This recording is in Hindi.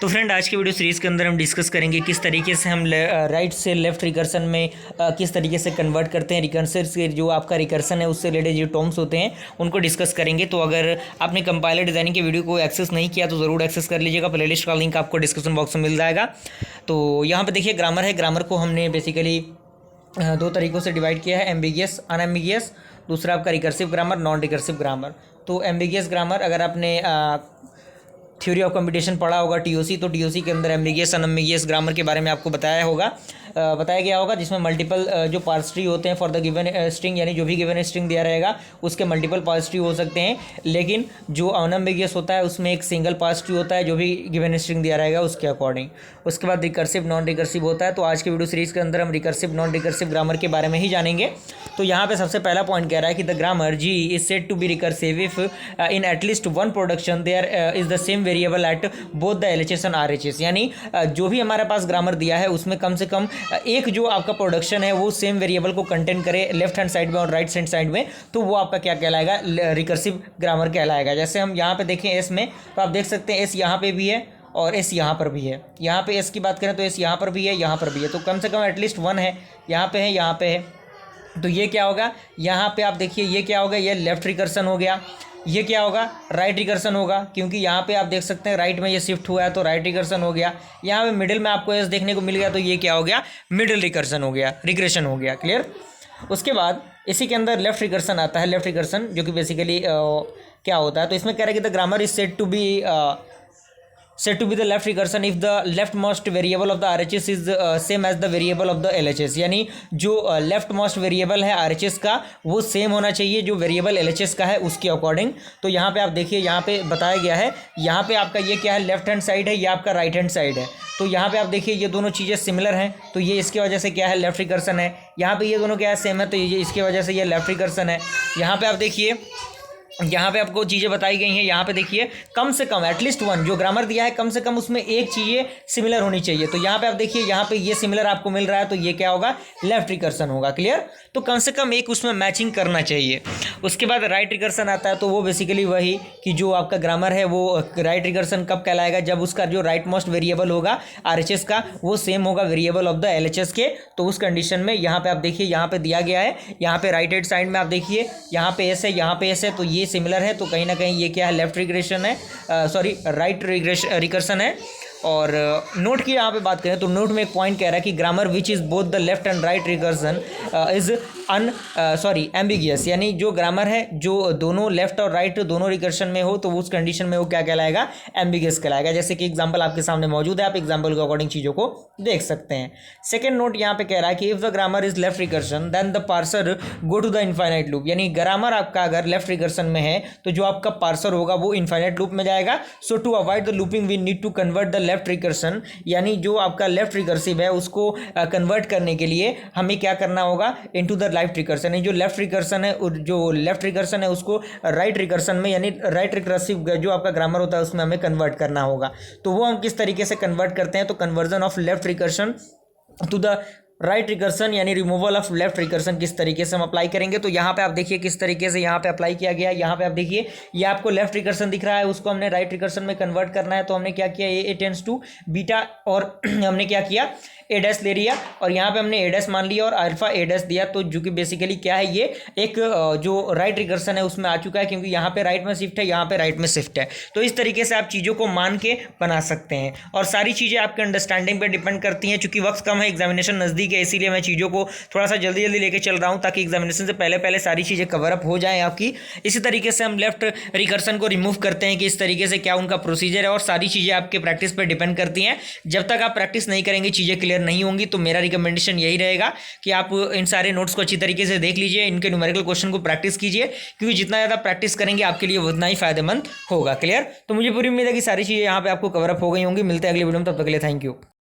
तो फ्रेंड, आज की वीडियो सीरीज़ के अंदर हम डिस्कस करेंगे किस तरीके से हम राइट से लेफ्ट रिकर्सन में किस तरीके से कन्वर्ट करते हैं। रिकर्सन से जो आपका रिकर्सन है उससे रिलेटेड जो टर्म्स होते हैं उनको डिस्कस करेंगे। तो अगर आपने कंपाइलर डिजाइनिंग की वीडियो को एक्सेस नहीं किया तो ज़रूर एक्सेस कर लीजिएगा। प्लेलिस्ट का लिंक आपको डिस्क्रिप्शन बॉक्स में मिल जाएगा। तो यहाँ पर देखिए ग्रामर है। ग्रामर को हमने बेसिकली दो तरीक़ों से डिवाइड किया है, एम्बिगियस, अनएम्बिगियस। दूसरा आपका recursive grammar, non recursive grammar. तो एम्बिगियस ग्रामर, अगर आपने थ्योरी ऑफ कंप्यूटेशन पढ़ा होगा टीओसी, तो टीओसी के अंदर एम्बिगियस अनएम्बिगियस ग्रामर के बारे में आपको बताया गया होगा, जिसमें मल्टीपल जो पार्स ट्री होते हैं फॉर द गिवन स्ट्रिंग, यानी जो भी गिवन स्ट्रिंग दिया रहेगा उसके मल्टीपल पार्स ट्री हो सकते हैं। लेकिन जो अनएम्बिगियस होता है उसमें एक सिंगल पार्स ट्री होता है जो भी गिवन स्ट्रिंग दिया रहेगा उसके अकॉर्डिंग। उसके बाद रिकर्सिव, नॉन रिकर्सिव होता है। तो आज के वीडियो सीरीज़ के अंदर हम रिकर्सिव, नॉन रिकर्सिव ग्रामर के बारे में ही जानेंगे। तो यहाँ पे सबसे पहला पॉइंट कह रहा है कि the grammar G is said to be recursive if in at least one production there is the same variable at both the LHS and RHS. यानी जो भी हमारे पास ग्रामर दिया है उसमें कम से कम एक जो आपका प्रोडक्शन है वो सेम वेरिएबल को कंटेन करे लेफ्ट हैंड साइड में और राइट हैंड साइड में, तो वो आपका क्या कहलाएगा, रिकर्सिव ग्रामर कहलाएगा। जैसे हम यहाँ पे देखें एस में, तो आप देख सकते हैं एस यहाँ पे भी है और एस यहाँ पर भी है। यहाँ पे एस की बात करें तो एस यहाँ पर भी है, यहाँ पर भी है। तो कम से कम एटलीस्ट वन है, यहाँ पे है, यहाँ पे है। तो ये क्या होगा, यहाँ पे आप देखिए ये क्या होगा, ये लेफ्ट रिकर्सन हो गया। ये क्या होगा, राइट रिकर्सन होगा, क्योंकि यहाँ पे आप देख सकते हैं राइट में ये शिफ्ट हुआ है तो राइट रिकर्सन हो गया। यहाँ पे मिडिल में आपको एस देखने को मिल गया तो ये क्या हो गया, मिडिल रिकर्सन हो गया, रिग्रेशन हो गया। क्लियर। उसके बाद इसी के अंदर लेफ्ट रिकर्सन आता है। लेफ्ट रिकर्सन जो कि बेसिकली क्या होता है, तो इसमें कह रहा है कि the grammar is said to be the left recursion if the left most variable of the RHS is same as the variable of the LHS. यानी जो लेफ्ट मोस्ट वेरिएबल है आरएचएस का वो सेम होना चाहिए जो वेरिएबल एलएचएस का है उसके अकॉर्डिंग। तो यहाँ पे आप देखिए, यहाँ पे बताया गया है, यहाँ पे आपका ये क्या है, लेफ्ट हैंड साइड है, ये आपका राइट हैंड साइड है। तो यहाँ पे आप देखिए ये दोनों चीज़ें सिमिलर हैं, तो ये इसकी वजह से क्या है, लेफ्ट रिकर्सन है। यहाँ पे ये दोनों क्या है, सेम है, तो ये इसकी वजह से ये लेफ्ट रिकर्सन है। यहाँ पे आप देखिए, यहाँ पे आपको चीज़ें बताई गई हैं। यहाँ पे देखिए कम से कम एटलीस्ट वन जो ग्रामर दिया है कम से कम उसमें एक चीज़ें सिमिलर होनी चाहिए। तो यहाँ पे आप देखिए, यहाँ पे ये सिमिलर आपको मिल रहा है तो ये क्या होगा, लेफ्ट रिकर्सन होगा। क्लियर। तो कम से कम एक उसमें मैचिंग करना चाहिए। उसके बाद राइट रिकर्सन आता है, तो वो बेसिकली वही कि जो आपका ग्रामर है वो राइट रिकर्सन कब कहलाएगा, जब उसका जो राइट मोस्ट वेरिएबल होगा आरएचएस का वो सेम होगा वेरिएबल ऑफ द एलएचएस के। तो उस कंडीशन में यहाँ पे आप देखिए, यहाँ पे दिया गया है, यहाँ पे राइट हैंड साइड में आप देखिए यहाँ पे एस है, यहाँ पे एस है, तो ये सिमिलर है। तो कहीं ना कहीं ये क्या है, लेफ्ट रिग्रेशन है, सॉरी राइट रिकर्सन है। और नोट की यहाँ पे बात करें तो नोट में एक पॉइंट कह रहा है कि grammar which is both the left and right recursion is ambiguous. यानी जो ग्रामर है जो दोनों लेफ्ट और राइट दोनों रिकर्शन में हो तो उस कंडीशन में वो क्या कहलाएगा, एम्बिगियस कहलाएगा। जैसे कि एग्जांपल आपके सामने मौजूद है, आप एग्जांपल के अकॉर्डिंग चीज़ों को देख सकते हैं। सेकेंड नोट यहाँ पे कह रहा है कि if the grammar is left recursion then the parser go to the infinite loop. यानी ग्रामर आपका अगर लेफ्ट रिकर्सन में है तो जो आपका पार्सर होगा वो इनफाइनाइट लूप में जाएगा। So to avoid the looping we need to convert the left recursion, यानी जो आपका लेफ्ट रिकर्सिव है उसको कन्वर्ट करने के लिए हमें क्या करना होगा, इनटू द राइट रिकर्सन। जो लेफ्ट रिकर्सन है, जो लेफ्ट रिकर्सन है उसको राइट रिकर्सन में, यानी राइट रिकर्सिव जो आपका ग्रामर होता है उसमें हमें कन्वर्ट करना होगा। तो वो हम किस तरीके से कन्वर्ट करते हैं, तो conversion of left recursion to the right recursion, यानी रिमूवल ऑफ लेफ्ट रिकर्सन किस तरीके से हम अप्लाई करेंगे। तो यहाँ पे आप देखिए किस तरीके से यहाँ पे अप्लाई किया गया। यहाँ पे आप देखिए ये आपको लेफ्ट रिकर्सन दिख रहा है, उसको हमने राइट रिकर्सन में कन्वर्ट करना है। तो हमने क्या किया, ए टेंड्स टू बीटा, और हमने क्या किया, ए डैश ले लिया और यहाँ पे हमने ए डैश मान लिया और अल्फा ए डैश दिया। तो जो कि बेसिकली क्या है, ये एक जो राइट रिकर्सन है उसमें आ चुका है, क्योंकि यहाँ पे राइट में शिफ्ट है, यहाँ पे राइट में शिफ्ट है। तो इस तरीके से आप चीज़ों को मान के बना सकते हैं और सारी चीज़ें आपके अंडरस्टैंडिंग पे डिपेंड करती हैं। चूंकि वक्त कम है, एग्जामिनेशन नज़दीक है, इसीलिए मैं चीज़ों को थोड़ा सा जल्दी जल्दी लेके चल रहा हूँ ताकि एग्जामिनेशन से पहले पहले सारी चीज़ें कवर अप हो जाएँ आपकी। इसी तरीके से हम लेफ्ट रिकर्सन को रिमूव करते हैं कि इस तरीके से क्या उनका प्रोसीजर है, और सारी चीज़ें आपके प्रैक्टिस पर डिपेंड करती हैं। जब तक आप प्रैक्टिस नहीं करेंगे चीज़ें क्लियर नहीं होंगी। तो मेरा रिकमेंडेशन यही रहेगा कि आप इन सारे नोट्स को अच्छी तरीके से देख लीजिए, इनके न्यूमेरिकल क्वेश्चन को प्रैक्टिस कीजिए, क्योंकि जितना ज़्यादा प्रैक्टिस करेंगे आपके लिए उतना ही फायदेमंद होगा। क्लियर। तो मुझे पूरी उम्मीद है कि सारी चीज़ें यहाँ पे आपको कवर अप हो गई होंगी। मिलते हैं अगले वीडियो में, तब तक के लिए थैंक यू।